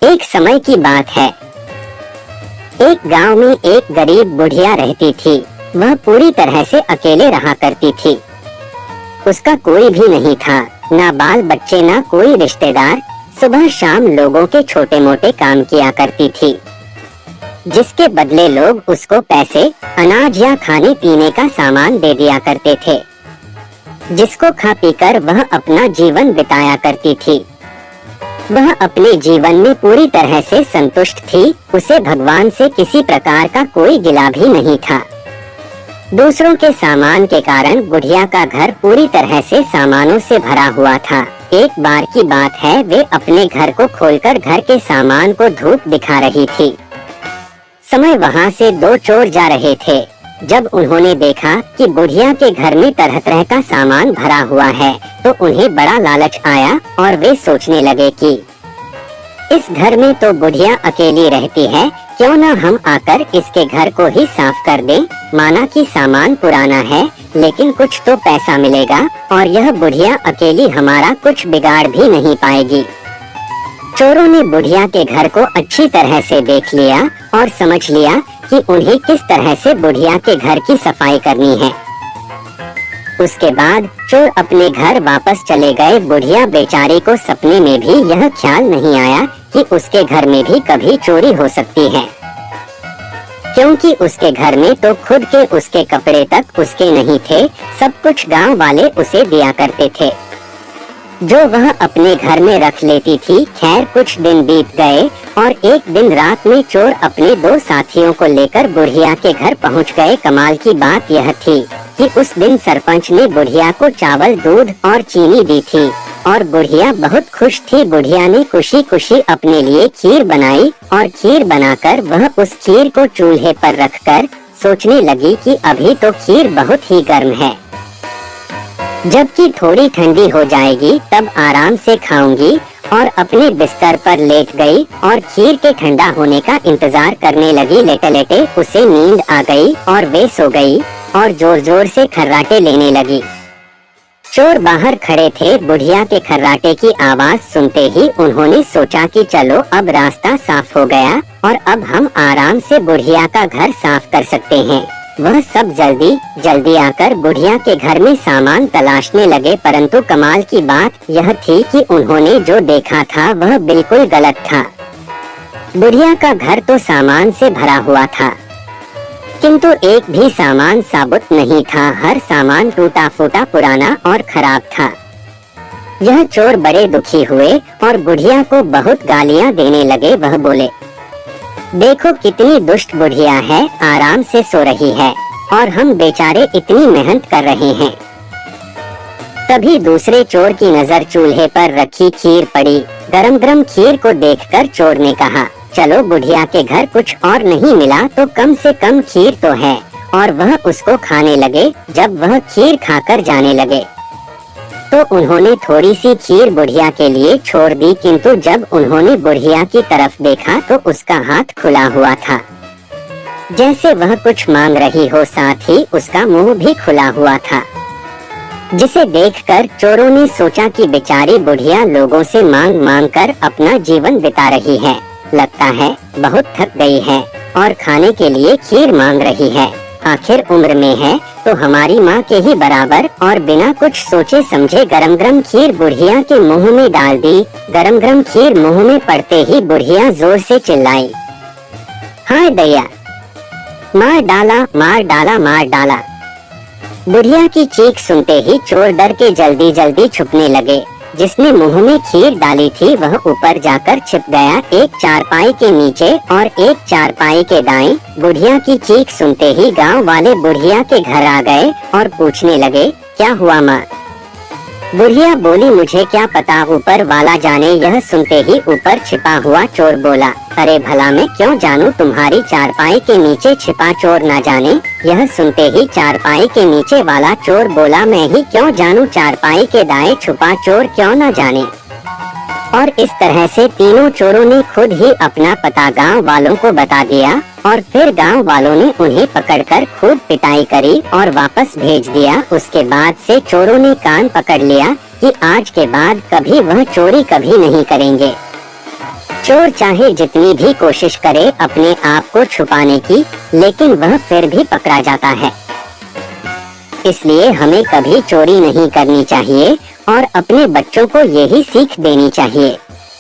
एक समय की बात है। एक गांव में एक गरीब बुढ़िया रहती थी। वह पूरी तरह से अकेले रहा करती थी। उसका कोई भी नहीं था, ना बाल बच्चे, ना कोई रिश्तेदार। सुबह शाम लोगों के छोटे मोटे काम किया करती थी, जिसके बदले लोग उसको पैसे, अनाज या खाने पीने का सामान दे दिया करते थे, जिसको खा पीकर वह अपना जीवन बिताया करती थी। वह अपने जीवन में पूरी तरह से संतुष्ट थी। उसे भगवान से किसी प्रकार का कोई गिला भी नहीं था। दूसरों के सामान के कारण बुढ़िया का घर पूरी तरह से सामानों से भरा हुआ था। एक बार की बात है, वे अपने घर को खोलकर घर के सामान को धूप दिखा रही थी। समय वहां से दो चोर जा रहे थे। जब उन्होंने देखा कि बुढ़िया के घर में तरह तरह का सामान भरा हुआ है, तो उन्हें बड़ा लालच आया और वे सोचने लगे कि इस घर में तो बुढ़िया अकेली रहती है, क्यों न हम आकर इसके घर को ही साफ कर दें। माना कि सामान पुराना है, लेकिन कुछ तो पैसा मिलेगा और यह बुढ़िया अकेली हमारा कुछ बिगाड़ भी नहीं पाएगी। चोरों ने बुढ़िया के घर को अच्छी तरह से देख लिया और समझ लिया कि उन्हें किस तरह से बुढ़िया के घर की सफाई करनी है। उसके बाद चोर अपने घर वापस चले गए। बुढ़िया बेचारी को सपने में भी यह ख्याल नहीं आया कि उसके घर में भी कभी चोरी हो सकती है, क्योंकि उसके घर में तो खुद के उसके कपड़े तक उसके नहीं थे। सब कुछ गांव वाले उसे दिया करते थे, जो वह अपने घर में रख लेती थी। खैर, कुछ दिन बीत गए और एक दिन रात में चोर अपने दो साथियों को लेकर बुढ़िया के घर पहुंच गए। कमाल की बात यह थी कि उस दिन सरपंच ने बुढ़िया को चावल, दूध और चीनी दी थी और बुढ़िया बहुत खुश थी। बुढ़िया ने खुशी खुशी अपने लिए खीर बनाई और खीर बनाकर वह उस खीर को चूल्हे पर रखकर सोचने लगी कि अभी तो खीर बहुत ही गर्म है, जबकि थोड़ी ठंडी हो जाएगी तब आराम से खाऊंगी। और अपने बिस्तर पर लेट गई और खीर के ठंडा होने का इंतजार करने लगी। लेटे लेटे उसे नींद आ गई और वे सो गई और जोर जोर से खर्राटे लेने लगी। चोर बाहर खड़े थे। बुढ़िया के खर्राटे की आवाज सुनते ही उन्होंने सोचा कि चलो अब रास्ता साफ हो गया और अब हम आराम से बुढ़िया का घर साफ कर सकते हैं। वह सब जल्दी जल्दी आकर बुढ़िया के घर में सामान तलाशने लगे, परंतु कमाल की बात यह थी कि उन्होंने जो देखा था वह बिल्कुल गलत था। बुढ़िया का घर तो सामान से भरा हुआ था, किंतु एक भी सामान साबुत नहीं था। हर सामान टूटा फूटा, पुराना और खराब था। यह चोर बड़े दुखी हुए और बुढ़िया को बहुत गालियां देने लगे। वह बोले, देखो कितनी दुष्ट बुढ़िया है, आराम से सो रही है और हम बेचारे इतनी मेहनत कर रहे हैं। तभी दूसरे चोर की नजर चूल्हे पर रखी खीर पड़ी। गरम गरम खीर को देखकर चोर ने कहा, चलो बुढ़िया के घर कुछ और नहीं मिला तो कम से कम खीर तो है। और वह उसको खाने लगे। जब वह खीर खाकर जाने लगे तो उन्होंने थोड़ी सी खीर बुढ़िया के लिए छोड़ दी, किंतु जब उन्होंने बुढ़िया की तरफ देखा तो उसका हाथ खुला हुआ था, जैसे वह कुछ मांग रही हो। साथ ही उसका मुंह भी खुला हुआ था, जिसे देखकर चोरों ने सोचा कि बेचारी बुढ़िया लोगों से मांग मांग कर अपना जीवन बिता रही है। लगता है बहुत थक गई है और खाने के लिए खीर मांग रही है। आखिर उम्र में है तो हमारी माँ के ही बराबर। और बिना कुछ सोचे समझे गरम गरम खीर बुढ़िया के मुंह में डाल दी। गरम गरम खीर मुंह में पड़ते ही बुढ़िया जोर से चिल्लाई, हाय दया, मार डाला, मार डाला, मार डाला। बुढ़िया की चीख सुनते ही चोर डर के जल्दी जल्दी छुपने लगे। जिसने मुंह में खीर डाली थी वह ऊपर जाकर छिप गया, एक चारपाई के नीचे और एक चारपाई के दाएं। बुढ़िया की चीख सुनते ही गांव वाले बुढ़िया के घर आ गए और पूछने लगे, क्या हुआ माँ? बुढ़िया बोली, मुझे क्या पता, ऊपर वाला जाने। यह सुनते ही ऊपर छिपा हुआ चोर बोला, अरे भला मैं क्यों जानूं, तुम्हारी चारपाई के नीचे छिपा चोर ना जाने। यह सुनते ही चारपाई के नीचे वाला चोर बोला, मैं ही क्यों जानूं, चारपाई के दाएं छुपा चोर क्यों ना जाने। और इस तरह से तीनों चोरों ने खुद ही अपना पता गांव वालों को बता दिया और फिर गांव वालों ने उन्हें पकड़कर खूब पिटाई करी और वापस भेज दिया। उसके बाद से चोरों ने कान पकड़ लिया कि आज के बाद कभी वह चोरी कभी नहीं करेंगे। चोर चाहे जितनी भी कोशिश करे अपने आप को छुपाने की, लेकिन वह फिर भी पकड़ा जाता है। इसलिए हमें कभी चोरी नहीं करनी चाहिए और अपने बच्चों को यही सीख देनी चाहिए।